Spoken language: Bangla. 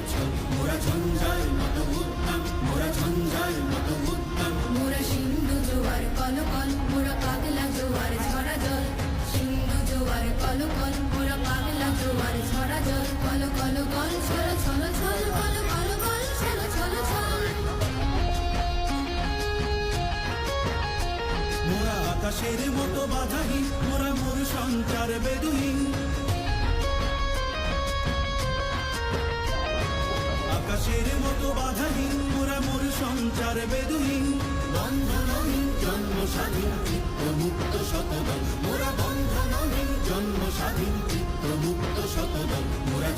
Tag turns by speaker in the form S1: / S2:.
S1: উচ্ছল, মোরা ঝঞ্ঝার মতো উদ্দাম, মোরা ঝঞ্ঝার মতো উদ্দাম।
S2: মোরা সিন্ধু জোয়ার কলকল, মোরা পাগলা জোয়ার ঝরা জল। সিন্ধু জোয়ার কলকল, মোরা পাগলা জোয়ার ঝরা জল। কল কল কল ছল ছল ছল, কল কল কল ছল ছল ছল।
S1: মোরা আকাশের মতো বাধাহীন, মোরা মোর সঞ্চার বেদুহীন। আকাশের মতো বাধাহীন, মোরা মোর সঞ্চার বেদুহীন। বন্ধনহীন জন্ম স্বাধীন, চিত্ত মুক্ত শতদল, মোরা বন্ধনহীন জন্ম স্বাধীন, চিত্ত মুক্ত শতদল। মোরা